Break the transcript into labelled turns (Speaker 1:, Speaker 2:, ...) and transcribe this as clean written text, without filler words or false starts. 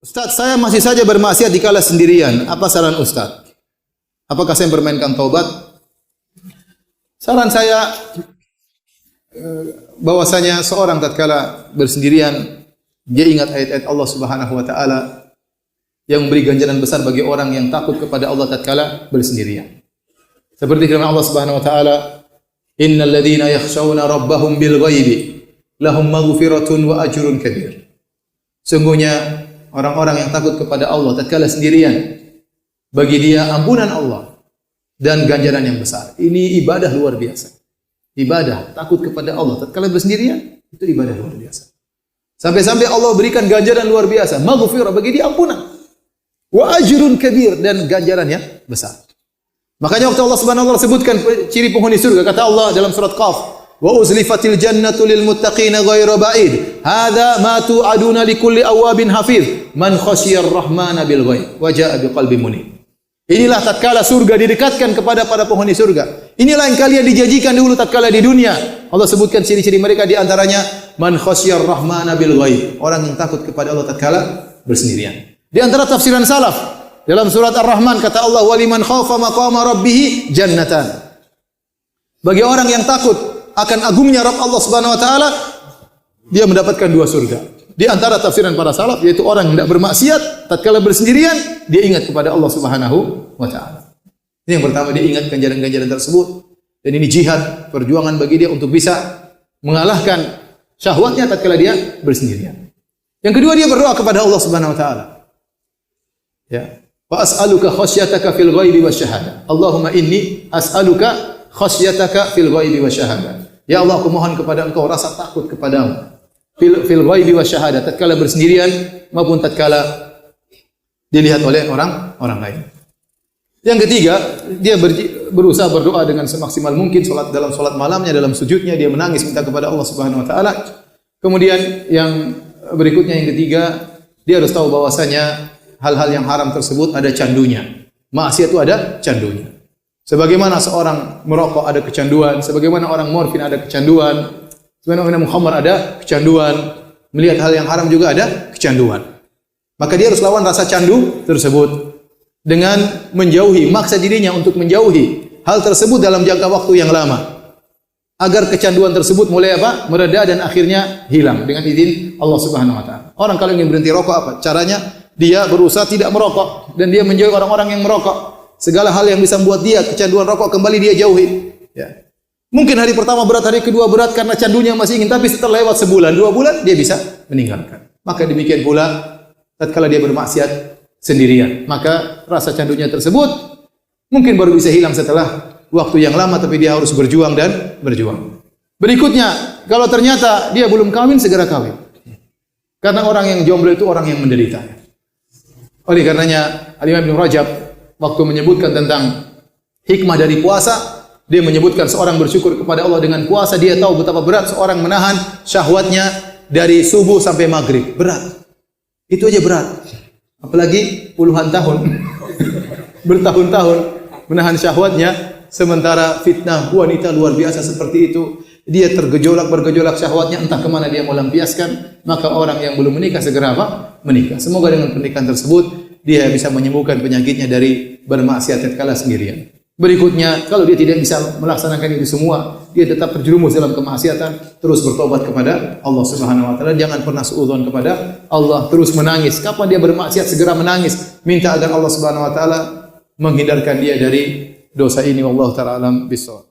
Speaker 1: Ustaz, saya masih saja bermaksiat dikala sendirian. Apa saran Ustaz? Apakah saya bermainkan taubat? Saran saya bahwasanya seorang tatkala bersendirian dia ingat ayat-ayat Allah Subhanahu wa taala yang memberi ganjaran besar bagi orang yang takut kepada Allah tatkala bersendirian. Seperti firman Allah Subhanahu wa taala, "Innal ladzina yakhshawna rabbahum bil ghaibi lahum maghfiratun wa ajrun kabir." Sungguhnya orang-orang yang takut kepada Allah tatkala sendirian, bagi dia ampunan Allah dan ganjaran yang besar. Ini ibadah luar biasa. Ibadah takut kepada Allah tatkala bersendirian itu ibadah luar biasa. Sampai-sampai Allah berikan ganjaran luar biasa, maghfirah, bagi dia ampunan. Wa ajrun kabir, dan ganjaran yang besar. Makanya waktu Allah Subhanahu wa taala sebutkan ciri penghuni surga, kata Allah dalam surat Qaf, wa uzlifatil jannatu lil muttaqina ghairu ba'id. Hadza ma tu'aduna likulli awabin hafiz. Man khasyiyar rahmana bil ghaib wa jaa'a biqalbin munib. Inilah tatkala surga didekatkan kepada para penghuni surga. Inilah yang kalian dijanjikan dulu tatkala di dunia. Allah sebutkan ciri-ciri mereka, di antaranya man khasyiyar rahmana bil ghaib. Orang yang takut kepada Allah tatkala bersendirian. Di antara tafsiran salaf dalam surat Ar-Rahman kata Allah, waliman khaufa maqama rabbih jannatan. Bagi orang yang takut akan agungnya Rabb Allah Subhanahu wa taala, dia mendapatkan dua surga. Di antara tafsiran para salaf yaitu orang yang tidak bermaksiat tatkala bersendirian, dia ingat kepada Allah Subhanahu wa taala. Ini yang pertama, dia ingat ganjaran-ganjaran tersebut, dan ini jihad, perjuangan bagi dia untuk bisa mengalahkan syahwatnya tatkala dia bersendirian. Yang kedua, dia berdoa kepada Allah Subhanahu wa taala. Ya. Wa as'aluka khasyataka fil ghaibi wasyahada. Allahumma inni as'aluka khasyataka fil ghaibi wasyahada. Ya Allah, aku mohon kepada Engkau rasa takut kepadamu fil ghaibi wasyahada, tatkala bersendirian maupun tatkala dilihat oleh orang lain. Yang ketiga, dia berusaha berdoa dengan semaksimal mungkin, dalam salat malamnya, dalam sujudnya dia menangis minta kepada Allah Subhanahu wa taala. Kemudian yang berikutnya, yang ketiga, dia harus tahu bahwasanya hal-hal yang haram tersebut ada candunya. Maksiat itu ada candunya. Sebagaimana seorang merokok ada kecanduan, sebagaimana orang morfin ada kecanduan, sebagaimana Muhammad ada kecanduan, melihat hal yang haram juga ada kecanduan. Maka dia harus lawan rasa candu tersebut dengan menjauhi, maksa dirinya untuk menjauhi hal tersebut dalam jangka waktu yang lama, agar kecanduan tersebut mulai mereda dan akhirnya hilang dengan izin Allah Subhanahu wa taala. Orang kalau ingin berhenti rokok apa caranya? Dia berusaha tidak merokok dan dia menjauhi orang-orang yang merokok. Segala hal yang bisa membuat dia kecanduan rokok kembali dia jauhi. Ya. Mungkin hari pertama berat, hari kedua berat karena candunya masih ingin, tapi setelah lewat sebulan, 2 bulan dia bisa meninggalkan. Maka demikian pula tatkala dia bermaksiat sendirian, maka rasa candunya tersebut mungkin baru bisa hilang setelah waktu yang lama, tapi dia harus berjuang dan berjuang. Berikutnya, kalau ternyata dia belum kawin, segera kawin. Karena orang yang jomblo itu orang yang menderita. Oleh karenanya Al-Imam Ibnu Rajab waktu menyebutkan tentang hikmah dari puasa, dia menyebutkan seorang bersyukur kepada Allah dengan puasa. Dia tahu betapa berat seorang menahan syahwatnya dari subuh sampai maghrib. Berat. Itu aja berat. Apalagi puluhan tahun. Bertahun-tahun menahan syahwatnya, sementara fitnah wanita luar biasa seperti itu. Dia bergejolak syahwatnya, entah kemana dia mau lampiaskan. Maka orang yang belum menikah segera menikah. Semoga dengan pernikahan tersebut dia bisa menyembuhkan penyakitnya dari bermaksiat tatkala sendirian. Berikutnya, kalau dia tidak bisa melaksanakan itu semua, dia tetap terjerumus dalam kemaksiatan, terus bertobat kepada Allah Subhanahu wa taala. Jangan pernah suudzon kepada Allah, terus menangis. Kapan dia bermaksiat segera menangis, minta agar Allah Subhanahu wa taala menghindarkan dia dari dosa ini. Wallahu taala alam bissawab.